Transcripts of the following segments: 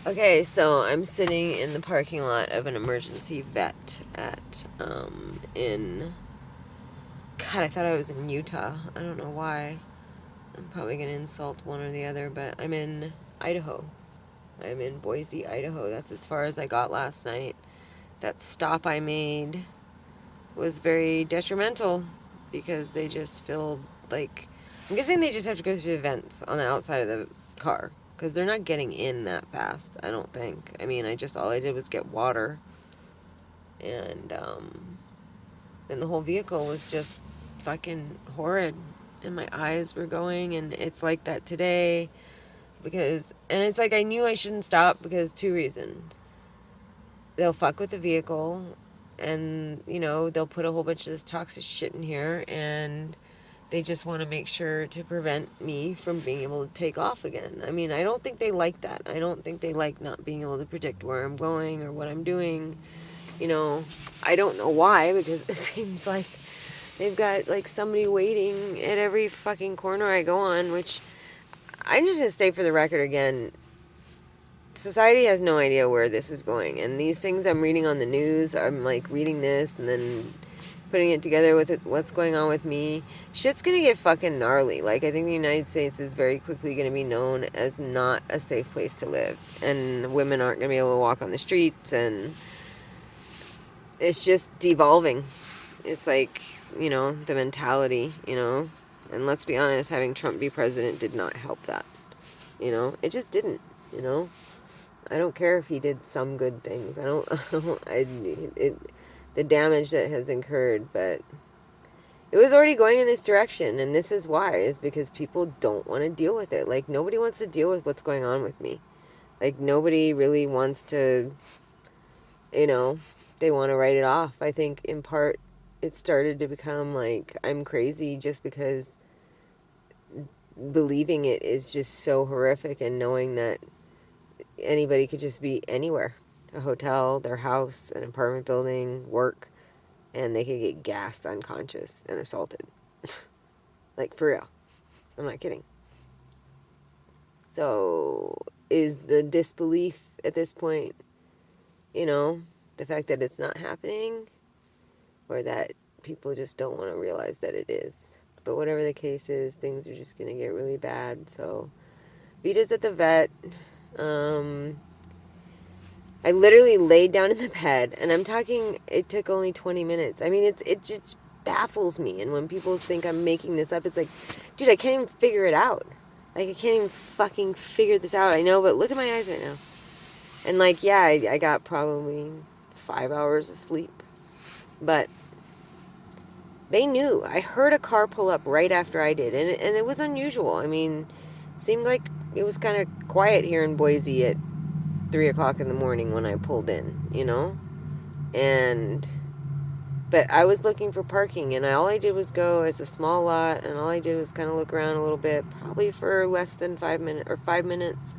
Okay, so I'm sitting in the parking lot of an emergency vet in. God, I thought I was in Utah. I don't know why. I'm probably gonna insult one or the other, but I'm in Idaho. I'm in Boise, Idaho. That's as far as I got last night. That stop I made was very detrimental because they just filled, like, I'm guessing they just have to go through the vents on the outside of the car because they're not getting in that fast, I don't think. I mean, all I did was get water, and then the whole vehicle was just fucking horrid, and my eyes were going, and it's like that today and it's like I knew I shouldn't stop because two reasons. They'll fuck with the vehicle, and they'll put a whole bunch of this toxic shit in here, and they just want to make sure to prevent me from being able to take off again. I mean, I don't think they like that. I don't think they like not being able to predict where I'm going or what I'm doing. I don't know why, because it seems like they've got like somebody waiting at every fucking corner I go on, which I'm just gonna state for the record again. Society has no idea where this is going, and these things I'm reading on the news, I'm like reading this and then putting it together with what's going on with me. Shit's gonna get fucking gnarly. Like, I think the United States is very quickly gonna be known as not a safe place to live, and women aren't gonna be able to walk on the streets, and it's just devolving. It's like, the mentality, and let's be honest, having Trump be president did not help that. It just didn't. I don't care if he did some good things. I don't. The damage that has incurred, but it was already going in this direction, and this is why, is because people don't want to deal with it. Like, nobody wants to deal with what's going on with me. Like, nobody really wants to, they want to write it off. I think in part it started to become like I'm crazy just because believing it is just so horrific, and knowing that anybody could just be anywhere, a hotel, their house, an apartment building, work, and they could get gassed unconscious and assaulted. Like, for real. I'm not kidding. So, is the disbelief at this point, the fact that it's not happening, or that people just don't want to realize that it is? But whatever the case is, things are just going to get really bad. So, Vita's at the vet. I literally laid down in the bed, and I'm talking, it took only 20 minutes. I mean, it just baffles me. And when people think I'm making this up, it's like, dude, I can't even figure it out. Like, I can't even fucking figure this out. I know, but look at my eyes right now. And, like, yeah, I got probably 5 hours of sleep. But they knew. I heard a car pull up right after I did, and it was unusual. I mean, it seemed like it was kind of quiet here in Boise at 3 o'clock in the morning when I pulled in. And but I was looking for parking, and all I did was go. It's a small lot, and all I did was kind of look around a little bit, probably for less than 5 minutes,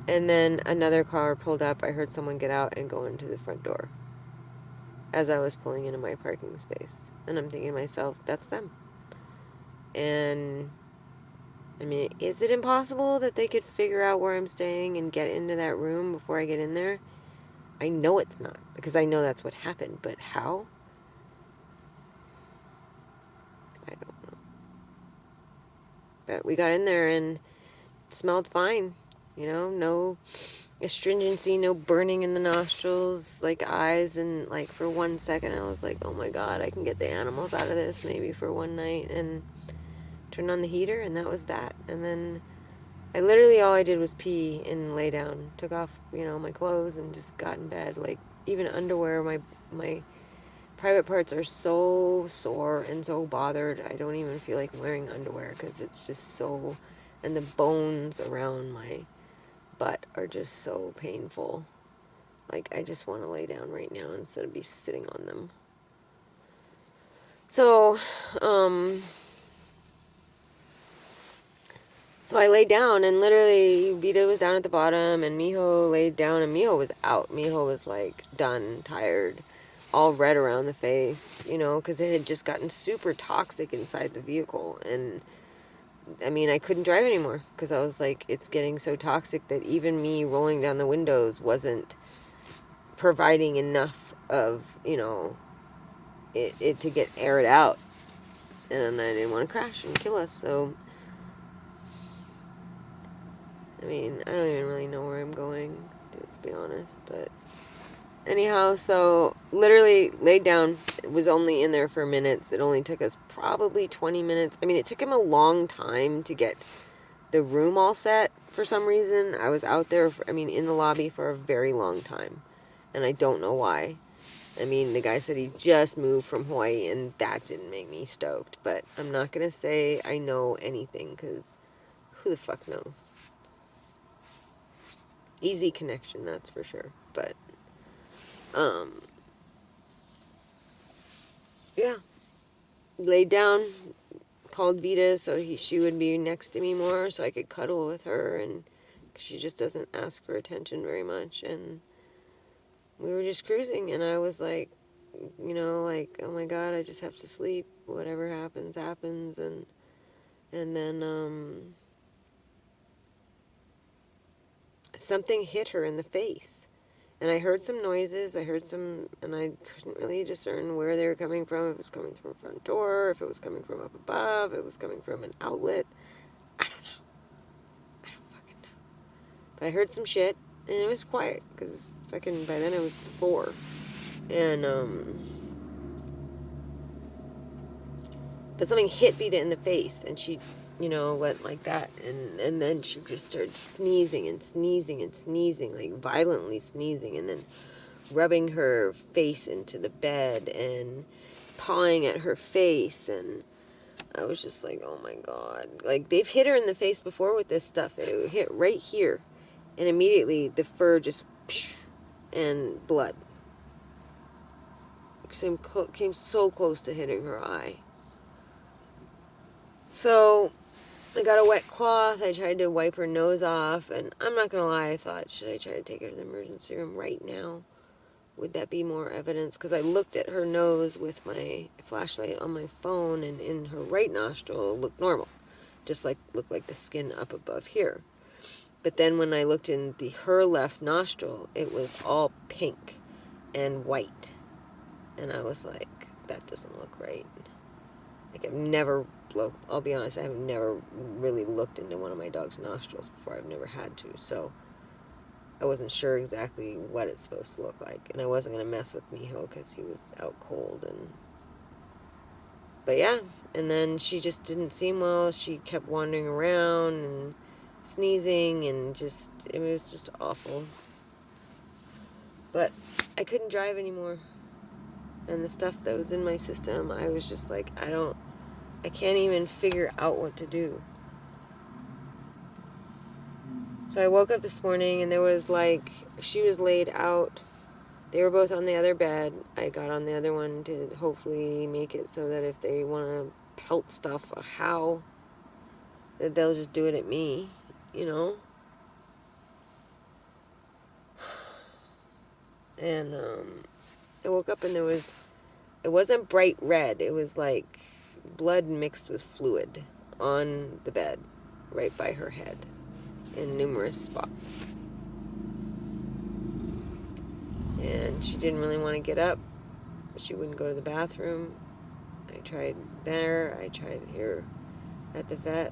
and then another car pulled up. I heard someone get out and go into the front door as I was pulling into my parking space, and I'm thinking to myself, that's them. And I mean, is it impossible that they could figure out where I'm staying and get into that room before I get in there? I know it's not, because I know that's what happened, but how? I don't know. But we got in there, and it smelled fine. No astringency, no burning in the nostrils, like eyes, and like for 1 second I was like, oh my god, I can get the animals out of this maybe for one night, and turned on the heater, and that was that. And then all I did was pee and lay down, took off, my clothes, and just got in bed. Like, even underwear, my private parts are so sore and so bothered. I don't even feel like wearing underwear because it's just so, and the bones around my butt are just so painful. Like, I just want to lay down right now instead of be sitting on them. So, So I laid down, and literally Vita was down at the bottom, and Miho laid down, and Miho was out. Miho was like done, tired, all red around the face, because it had just gotten super toxic inside the vehicle. And I mean, I couldn't drive anymore because I was like, it's getting so toxic that even me rolling down the windows wasn't providing enough of, it to get aired out. And I didn't want to crash and kill us, so I mean, I don't even really know where I'm going, to be honest, but anyhow, so literally laid down. It was only in there for minutes. It only took us probably 20 minutes. I mean, it took him a long time to get the room all set for some reason. I was out there, in the lobby for a very long time, and I don't know why. I mean, the guy said he just moved from Hawaii, and that didn't make me stoked, but I'm not going to say I know anything, because who the fuck knows? Easy connection, that's for sure, but, yeah. Laid down, called Vita so she would be next to me more so I could cuddle with her, and she just doesn't ask for attention very much, and we were just cruising, and I was like, oh my god, I just have to sleep, whatever happens happens, and then something hit her in the face. And I heard some noises, and I couldn't really discern where they were coming from. If it was coming from a front door, if it was coming from up above, if it was coming from an outlet. I don't know. I don't fucking know. But I heard some shit, and it was quiet, because fucking by then it was 4. And, but something hit Vita in the face, and she, went like that, and then she just started sneezing and sneezing and sneezing, like violently sneezing, and then rubbing her face into the bed and pawing at her face, and I was just like, oh my god. Like, they've hit her in the face before with this stuff. It hit right here, and immediately the fur just and blood came so close to hitting her eye. So I got a wet cloth. I tried to wipe her nose off, and I'm not gonna lie, I thought, should I try to take her to the emergency room right now? Would that be more evidence? Because I looked at her nose with my flashlight on my phone, and in her right nostril it looked normal, just looked like the skin up above here. But then when I looked in her left nostril, it was all pink and white, and I was like, that doesn't look right. Like, I'll be honest, I have never really looked into one of my dog's nostrils before. I've never had to, so I wasn't sure exactly what it's supposed to look like, and I wasn't going to mess with Miho because he was out cold, but yeah, and then she just didn't seem well. She kept wandering around and sneezing, and it was just awful. But I couldn't drive anymore, and the stuff that was in my system, I was just like, I can't even figure out what to do. So I woke up this morning, and there was she was laid out. They were both on the other bed. I got on the other one to hopefully make it so that if they want to pelt stuff that they'll just do it at me, And I woke up, and it wasn't bright red. It was like blood mixed with fluid on the bed right by her head in numerous spots. And she didn't really want to get up. She wouldn't go to the bathroom. I tried there. I tried here at the vet.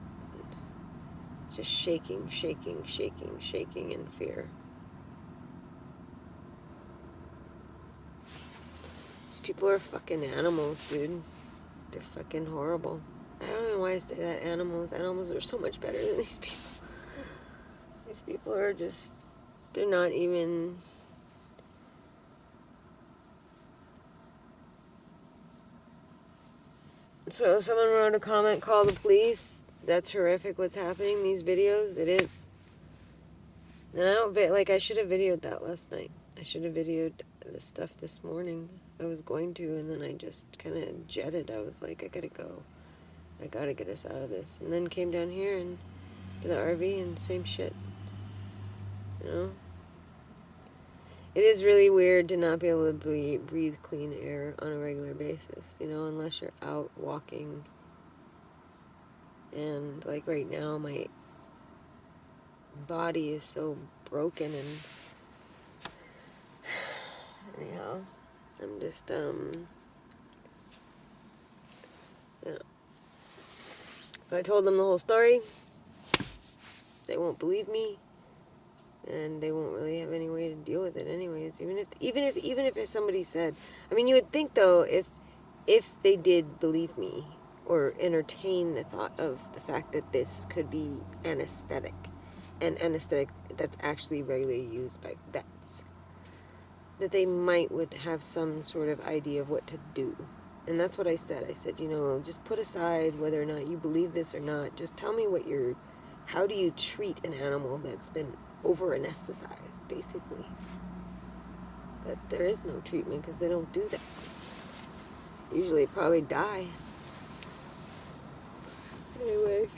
Just shaking in fear. These people are fucking animals, dude. They're fucking horrible. I don't know why I say that. Animals are so much better than these people. These people are just, they're not even... So someone wrote a comment, call the police. That's horrific what's happening in these videos. It is. And I should have videoed that last night. I should have videoed the stuff this morning. I was going to, and then I just kind of jetted. I was like, I gotta go. I gotta get us out of this. And then came down here and to the RV, and same shit. It is really weird to not be able to breathe clean air on a regular basis, unless you're out walking And like right now, my body is so broken, and anyhow, I'm just yeah. So I told them the whole story. They won't believe me, and they won't really have any way to deal with it anyways. Even if somebody said, I mean, you would think though, if they did believe me or entertain the thought of the fact that this could be anesthetic, and anesthetic that's actually regularly used by vets, that they would have some sort of idea of what to do. And that's what I said. I said, just put aside whether or not you believe this or not. Just tell me how do you treat an animal that's been over anesthetized, basically. But there is no treatment because they don't do that. Usually probably die. Anyway.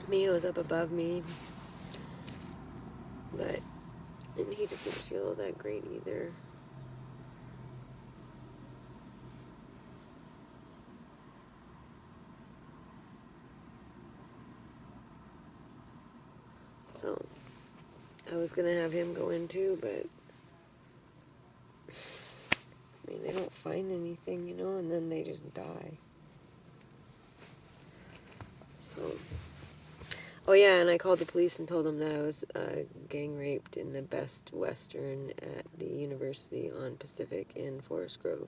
Mio's up above me. But and he doesn't feel that great either. So I was gonna have him go in too, but I mean they don't find anything, and then they just die. So oh yeah, and I called the police and told them that I was gang raped in the Best Western at the University on Pacific in Forest Grove.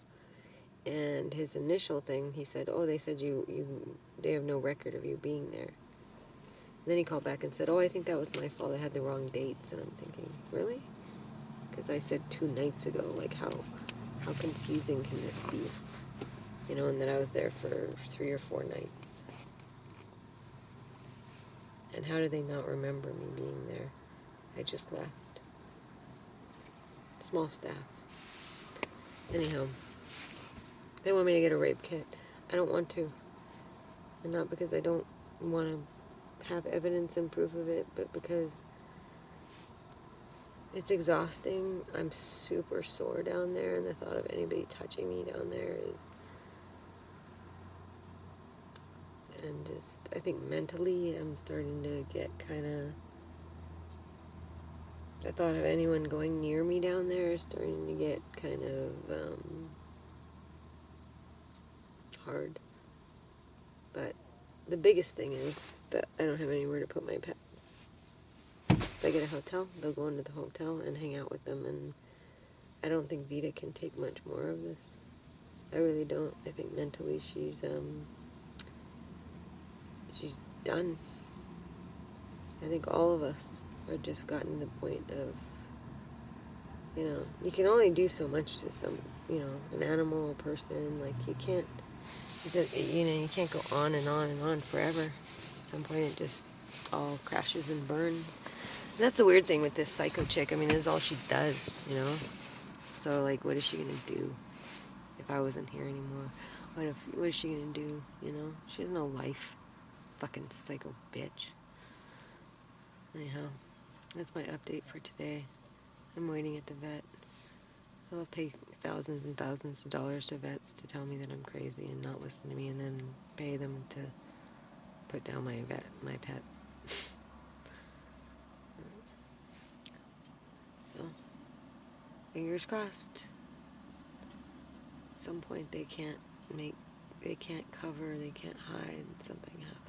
And his initial thing, he said, "Oh, they said they have no record of you being there." And then he called back and said, "Oh, I think that was my fault. I had the wrong dates." And I'm thinking, really? Because I said 2 nights ago. Like how confusing can this be? And that I was there for 3 or 4 nights. And how do they not remember me being there? I just left. Small staff. Anyhow, they want me to get a rape kit. I don't want to. And not because I don't want to have evidence and proof of it, but because it's exhausting. I'm super sore down there, and the thought of anybody touching me down there is... And just, I think mentally, I'm starting to get kind of... The thought of anyone going near me down there is starting to get kind of hard. But the biggest thing is that I don't have anywhere to put my pets. If I get a hotel, they'll go into the hotel and hang out with them, and I don't think Vita can take much more of this. I really don't. I think mentally she's done. I think all of us are just gotten to the point of, you can only do so much to an animal, a person. Like you can't go on and on and on forever. At some point it just all crashes and burns. And that's the weird thing with this psycho chick. I mean, that's all she does, So like, what is she gonna do if I wasn't here anymore? What is she gonna do? She has no life. Fucking psycho bitch. Anyhow, that's my update for today. I'm waiting at the vet. I'll pay thousands and thousands of dollars to vets to tell me that I'm crazy and not listen to me, and then pay them to put down my pets. So, fingers crossed. At some point they can't cover, they can't hide, something happens.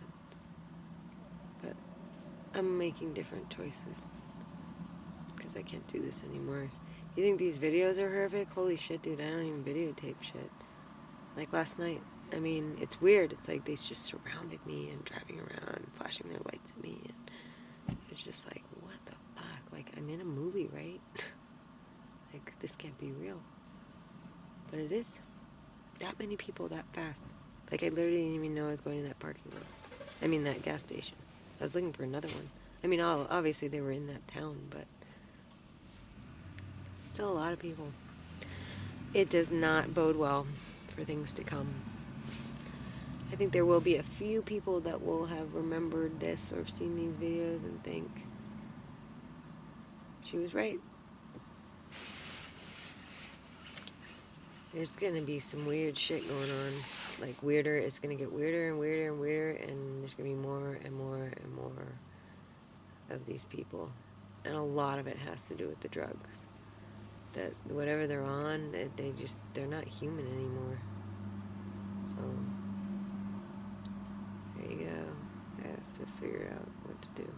But I'm making different choices because I can't do this anymore. You think these videos are horrific? Holy shit, dude, I don't even videotape shit. Like last night. I mean, it's weird. It's like they just surrounded me and driving around and flashing their lights at me. And it's just like, what the fuck? Like, I'm in a movie, right? Like, this can't be real. But it is. That many people that fast. Like, I literally didn't even know I was going to that parking lot. I mean, that gas station. I was looking for another one. I mean, obviously they were in that town, but still a lot of people. It does not bode well for things to come. I think there will be a few people that will have remembered this or have seen these videos and think she was right. There's gonna be some weird shit going on. Like weirder, it's gonna get weirder and weirder and weirder, and there's gonna be more and more and more of these people. And a lot of it has to do with the drugs. That whatever they're on, they're not human anymore. So there you go. I have to figure out what to do.